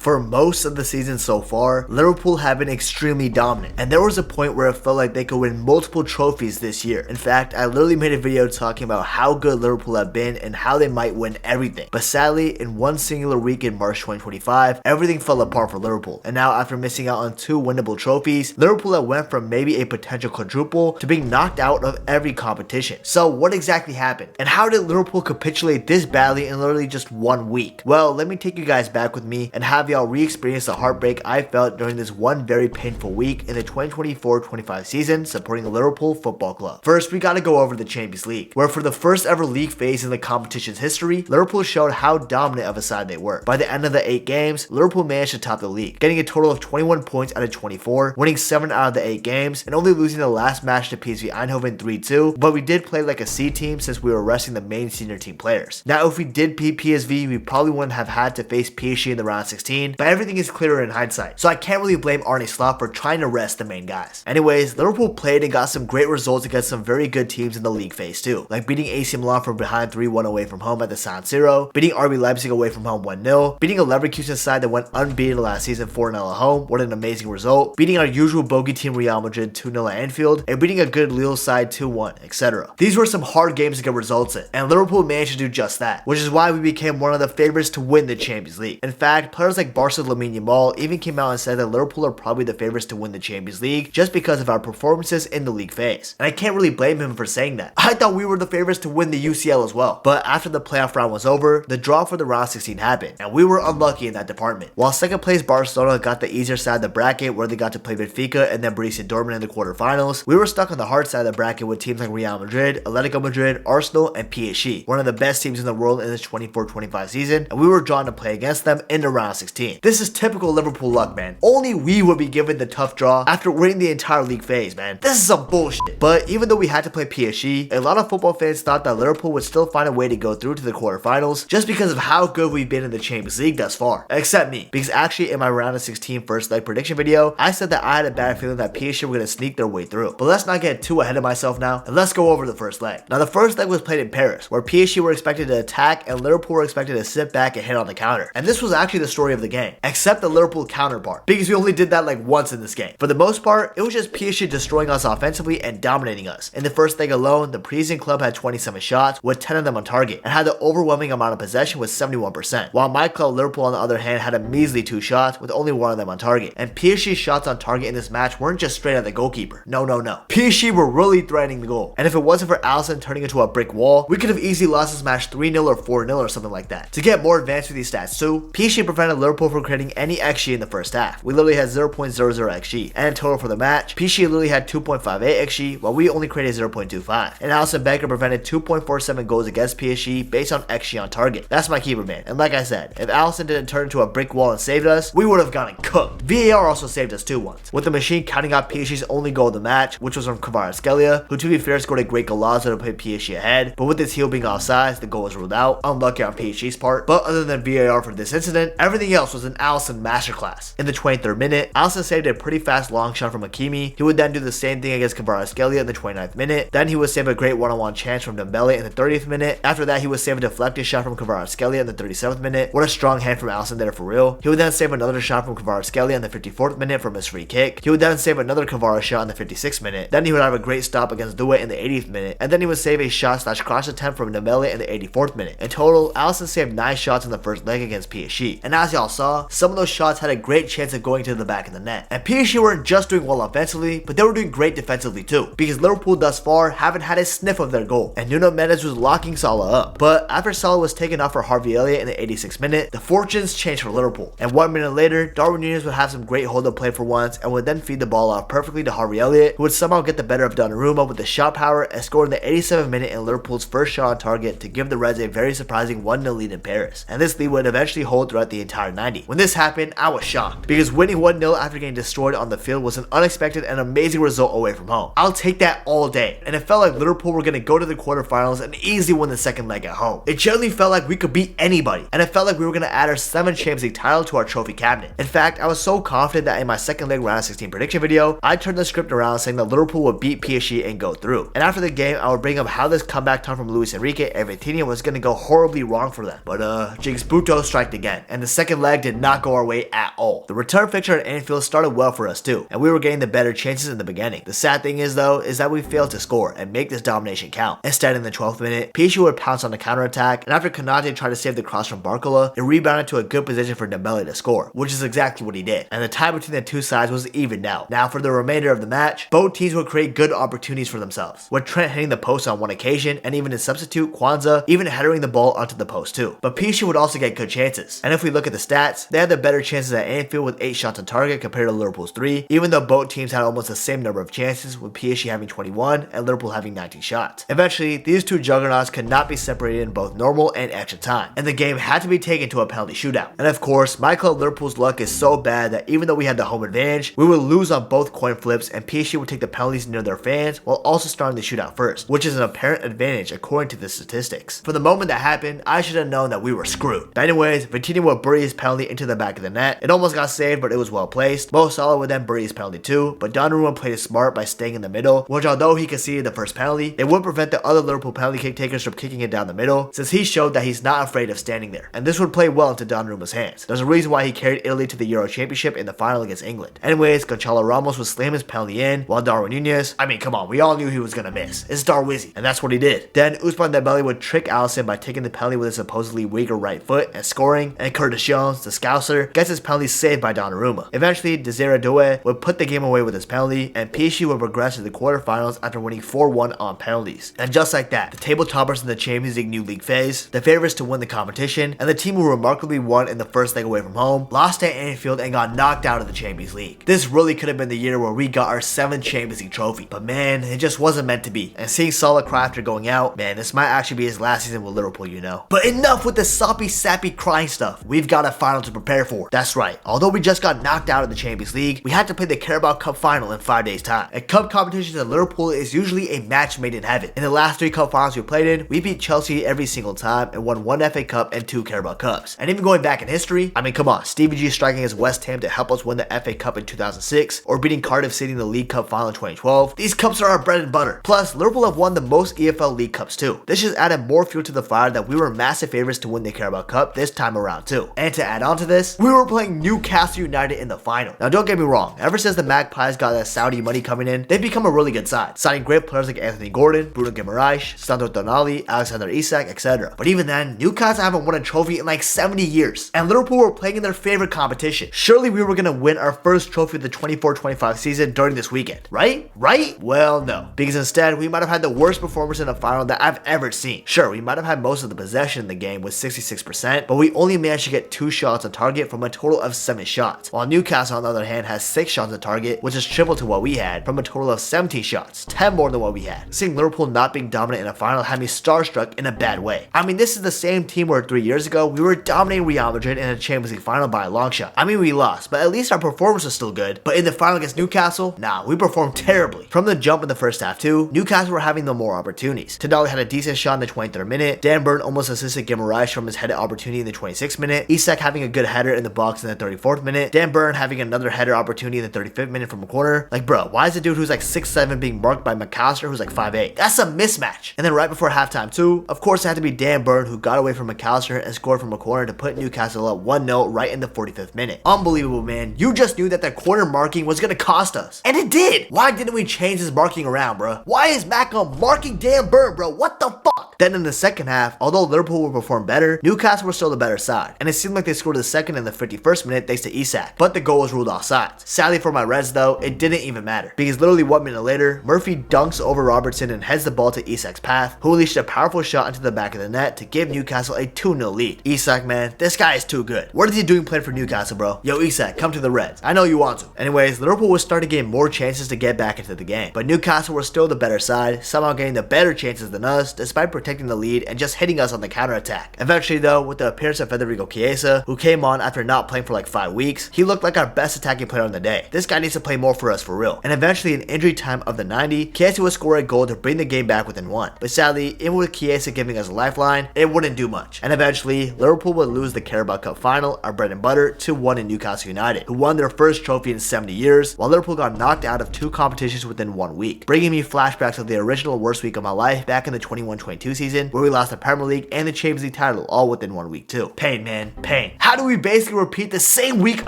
For most of the season so far, Liverpool have been extremely dominant, and there was a point where it felt like they could win multiple trophies this year. In fact, I literally made a video talking about how good Liverpool have been and how they might win everything. But sadly, in one singular week in March 2025, everything fell apart for Liverpool. And now after missing out on 2 winnable trophies, Liverpool have went from maybe a potential quadruple to being knocked out of every competition. So what exactly happened? And how did Liverpool capitulate this badly in literally just 1 week? Well, let me take you guys back with me and have y'all re-experience the heartbreak I felt during this one very painful week in the 2024-25 season supporting the Liverpool Football Club. First, we gotta go over the Champions League, where for the first ever league phase in the competition's history, Liverpool showed how dominant of a side they were. By the end of the 8 games, Liverpool managed to top the league, getting a total of 21 points out of 24, winning 7 out of the 8 games, and only losing the last match to PSV Eindhoven 3-2, but we did play like a C team since we were resting the main senior team players. Now, if we did beat PSV, we probably wouldn't have had to face PSG in the round 16, but everything is clearer in hindsight, so I can't really blame Arne Slot for trying to rest the main guys. Anyways, Liverpool played and got some great results against some very good teams in the league phase too, like beating AC Milan from behind 3-1 away from home at the San Siro, beating RB Leipzig away from home 1-0, beating a Leverkusen side that went unbeaten last season 4-0 at home, what an amazing result, beating our usual bogey team Real Madrid 2-0 at Anfield, and beating a good Lille side 2-1, etc. These were some hard games to get results in, and Liverpool managed to do just that, which is why we became one of the favorites to win the Champions League. In fact, players like Barca's Lamine Yamal even came out and said that Liverpool are probably the favorites to win the Champions League just because of our performances in the league phase. And I can't really blame him for saying that. I thought we were the favorites to win the UCL as well. But after the playoff round was over, the draw for the round 16 happened, and we were unlucky in that department. While second place Barcelona got the easier side of the bracket where they got to play Benfica and then Borussia Dortmund in the quarterfinals, we were stuck on the hard side of the bracket with teams like Real Madrid, Atletico Madrid, Arsenal, and PSG, one of the best teams in the world in this 24-25 season, and we were drawn to play against them in the round 16. This is typical Liverpool luck, man. Only we would be given the tough draw after winning the entire league phase, man. This is some bullshit. But even though we had to play PSG, a lot of football fans thought that Liverpool would still find a way to go through to the quarterfinals just because of how good we've been in the Champions League thus far. Except me, because actually in my round of 16 first leg prediction video, I said that I had a bad feeling that PSG were going to sneak their way through. But let's not get too ahead of myself now, and let's go over the first leg. Now the first leg was played in Paris, where PSG were expected to attack and Liverpool were expected to sit back and hit on the counter. And this was actually the story of the game, except the Liverpool counterpart, because we only did that like once in this game. For the most part, it was just PSG destroying us offensively and dominating us. In the first leg alone, the Parisian club had 27 shots, with 10 of them on target, and had the overwhelming amount of possession with 71%, while my club Liverpool on the other hand had a measly 2 shots, with only 1 of them on target. And PSG's shots on target in this match weren't just straight at the goalkeeper. No. PSG were really threatening the goal, and if it wasn't for Alisson turning into a brick wall, we could have easily lost this match 3-0 or 4-0 or something like that. To get more advanced with these stats too, PSG prevented Liverpool from creating any XG in the first half. We literally had 0.00 XG, and in total for the match, PSG literally had 2.58 XG, while we only created 0.25. And Alisson Becker prevented 2.47 goals against PSG based on XG on target. That's my keeper, man. And like I said, if Alisson didn't turn into a brick wall and saved us, we would have gotten cooked. VAR also saved us too once, with the machine counting out PSG's only goal of the match, which was from Kvaratskhelia, who to be fair scored a great golazo to put PSG ahead, but with his heel being offside, the goal was ruled out. Unlucky on PSG's part, but other than VAR for this incident, everything else was an Alisson masterclass. In the 23rd minute, Alisson saved a pretty fast long shot from Hakimi. He would then do the same thing against Kvaratskhelia in the 29th minute. Then he would save a great one-on-one chance from Dembele in the 30th minute. After that, he would save a deflected shot from Kvaratskhelia in the 37th minute. What a strong hand from Alisson there for real. He would then save another shot from Kvaratskhelia in the 54th minute from his free kick. He would then save another Kvara shot in the 56th minute. Then he would have a great stop against Doué in the 80th minute. And then he would save a shot/cross attempt from Dembele in the 84th minute. In total, Alisson saved 9 shots in the first leg against PSG. And as y'all saw, some of those shots had a great chance of going to the back of the net. And PSG weren't just doing well offensively, but they were doing great defensively too, because Liverpool thus far haven't had a sniff of their goal, and Nuno Mendes was locking Salah up. But after Salah was taken off for Harvey Elliott in the 86th minute, the fortunes changed for Liverpool. And 1 minute later, Darwin Núñez would have some great hold up play for once, and would then feed the ball off perfectly to Harvey Elliott, who would somehow get the better of Donnarumma with the shot power and score in the 87th minute in Liverpool's first shot on target to give the Reds a very surprising 1-0 lead in Paris. And this lead would eventually hold throughout the entire 90. When this happened, I was shocked, because winning 1-0 after getting destroyed on the field was an unexpected and amazing result away from home. I'll take that all day. And it felt like Liverpool were going to go to the quarterfinals and easily win the second leg at home. It generally felt like we could beat anybody, and it felt like we were going to add our 7th Champions League title to our trophy cabinet. In fact, I was so confident that in my second leg round of 16 prediction video, I turned the script around saying that Liverpool would beat PSG and go through. And after the game, I would bring up how this comeback time from Luis Enrique and Vitinha was going to go horribly wrong for them. But Jinx Buto striked again, and the second leg leg did not go our way at all. The return fixture at Anfield started well for us too, and we were getting the better chances in the beginning. The sad thing is though, is that we failed to score and make this domination count. Instead, in the 12th minute, PSG would pounce on the counterattack, and after Konate tried to save the cross from Barcola, it rebounded to a good position for Dembele to score, which is exactly what he did, and the tie between the two sides was evened out. Now for the remainder of the match, both teams would create good opportunities for themselves, with Trent hitting the post on one occasion, and even his substitute, Kwanzaa, even headering the ball onto the post too. But PSG would also get good chances, and if we look at the stats, they had the better chances at Anfield with 8 shots on target compared to Liverpool's 3, even though both teams had almost the same number of chances, with PSG having 21 and Liverpool having 19 shots. Eventually, these two juggernauts could not be separated in both normal and extra time, and the game had to be taken to a penalty shootout. And of course, my club Liverpool's luck is so bad that even though we had the home advantage, we would lose on both coin flips, and PSG would take the penalties near their fans while also starting the shootout first, which is an apparent advantage according to the statistics. For the moment that happened, I should have known that we were screwed. But anyways, Vitinha would bury his penalty into the back of the net. It almost got saved, but it was well placed. Mo Salah would then bury his penalty too, but Donnarumma played it smart by staying in the middle, which although he conceded the first penalty, it would prevent the other Liverpool penalty kick takers from kicking it down the middle, since he showed that he's not afraid of standing there. And this would play well into Donnarumma's hands. There's a reason why he carried Italy to the Euro Championship in the final against England. Anyways, Gonçalo Ramos would slam his penalty in, while Darwin Nunez, I mean come on, we all knew he was gonna miss. It's Darwizzy, and that's what he did. Then Ousmane Dembele would trick Alisson by taking the penalty with his supposedly weaker right foot and scoring, and Curtis Jones, the Scouser, gets his penalty saved by Donnarumma. Eventually, Desire Doué would put the game away with his penalty, and PSG would progress to the quarterfinals after winning 4-1 on penalties. And just like that, the table toppers in the Champions League new league phase, the favorites to win the competition, and the team who remarkably won in the first leg away from home, lost at Anfield and got knocked out of the Champions League. This really could have been the year where we got our 7th Champions League trophy, but man, it just wasn't meant to be. And seeing Salah cry after going out, man, this might actually be his last season with Liverpool, you know. But enough with the soppy, sappy crying stuff. We've got a final to prepare for. That's right, although we just got knocked out of the Champions League, we had to play the Carabao Cup final in 5 days time. A cup competition in Liverpool is usually a match made in heaven. In the last 3 cup finals we played in, we beat Chelsea every single time and won 1 FA Cup and 2 Carabao Cups. And even going back in history, I mean come on, Stevie G striking as West Ham to help us win the FA Cup in 2006, or beating Cardiff City in the League Cup final in 2012. These cups are our bread and butter. Plus, Liverpool have won the most EFL League Cups too. This just added more fuel to the fire that we were massive favorites to win the Carabao Cup this time around too. And to add on to this, we were playing Newcastle United in the final. Now don't get me wrong, ever since the Magpies got that Saudi money coming in, they've become a really good side, signing great players like Anthony Gordon, Bruno Guimaraes, Sandro Tonali, Alexander Isak, etc. But even then, Newcastle haven't won a trophy in like 70 years, and Liverpool were playing in their favorite competition. Surely we were gonna win our first trophy of the 24-25 season during this weekend, right? Right? Well, no, because instead we might have had the worst performance in a final that I've ever seen. Sure, we might have had most of the possession in the game with 66%, but we only managed to get 2 shots on target from a total of 7 shots, while Newcastle on the other hand has 6 shots on target, which is triple to what we had from a total of 17 shots, 10 more than what we had. Seeing Liverpool not being dominant in a final had me starstruck in a bad way. I mean, this is the same team where 3 years ago we were dominating Real Madrid in a Champions League final by a long shot. I mean, we lost, but at least our performance was still good. But in the final against Newcastle, nah, we performed terribly. From the jump in the first half too, Newcastle were having the more opportunities. Tonali had a decent shot in the 23rd minute, Dan Burn almost assisted Guimaraes from his headed opportunity in the 26th minute, Isak having a good header in the box in the 34th minute, Dan Burn having another header opportunity in the 35th minute from a corner. Like bro, why is the dude who's like 6'7" being marked by McAllister who's like 5'8"? That's a mismatch. And then right before halftime too, of course it had to be Dan Burn who got away from McAllister and scored from a corner to put Newcastle up 1-0 right in the 45th minute. Unbelievable, man. You just knew that the corner marking was gonna cost us. And it did! Why didn't we change this marking around, bro? Why is Mackham marking Dan Burn, bro? What the fuck? Then in the second half, although Liverpool would perform better, Newcastle were still the better side, and it seemed like they scored the second in the 51st minute thanks to Isak, but the goal was ruled offside. Sadly for my Reds though, it didn't even matter, because literally 1 minute later, Murphy dunks over Robertson and heads the ball to Isak's path, who unleashed a powerful shot into the back of the net to give Newcastle a 2-0 lead. Isak, man, this guy is too good. What is he doing playing for Newcastle, bro? Yo, Isak, come to the Reds. I know you want to. Anyways, Liverpool was starting to gain more chances to get back into the game, but Newcastle were still the better side, somehow getting the better chances than us, despite protecting the lead and just hitting us on the counterattack. Eventually though, with the appearance of Federico Chiesa, who came on after not playing for like 5 weeks, he looked like our best attacking player on the day. This guy needs to play more for us for real. And eventually in injury time of the 90, Chiesa would score a goal to bring the game back within 1. But sadly, even with Chiesa giving us a lifeline, it wouldn't do much. And eventually, Liverpool would lose the Carabao Cup final, our bread and butter, 2-1 in Newcastle United, who won their first trophy in 70 years, while Liverpool got knocked out of 2 competitions within 1 week, bringing me flashbacks of the original worst week of my life back in the 21-22 season where we lost the Premier League and the Champions League title all within 1 week too. Pain, man, pain. How do we basically repeat the same week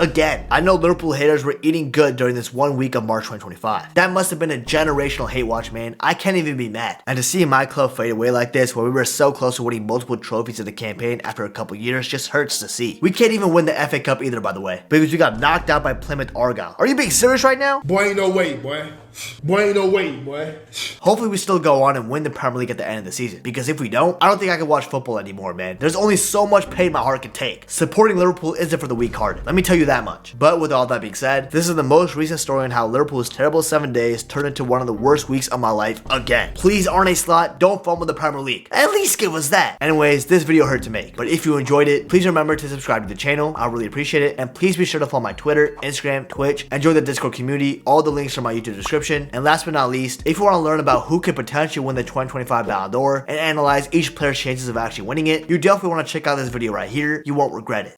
again? I know Liverpool haters were eating good during this 1 week of March 2025. That must have been a generational hate watch, man. I can't even be mad. And to see my club fade away like this where we were so close to winning multiple trophies in the campaign after a couple years just hurts to see. We can't even win the FA Cup either, by the way, because we got knocked out by Plymouth Argyle. Are you being serious right now? Boy, ain't no way, boy. Boy, ain't no way, boy. Hopefully we still go on and win the Premier League at the end of the season, because if we don't, I don't think I can watch football anymore, man. There's only so much pain my heart can take. Supporting Liverpool isn't for the weak-hearted, let me tell you that much. But with all that being said, this is the most recent story on how Liverpool's terrible 7 days turned into one of the worst weeks of my life again. Please, Arne Slot, don't fumble the Premier League. At least give us that. Anyways, this video hurt to make, but if you enjoyed it, please remember to subscribe to the channel. I really appreciate it, and please be sure to follow my Twitter, Instagram, Twitch, and join the Discord community. All the links are in my YouTube description. And last but not least, if you want to learn about who could potentially win the 2025 Ballon d'Or and analyze each player's chances of actually winning it, you definitely want to check out this video right here. You won't regret it.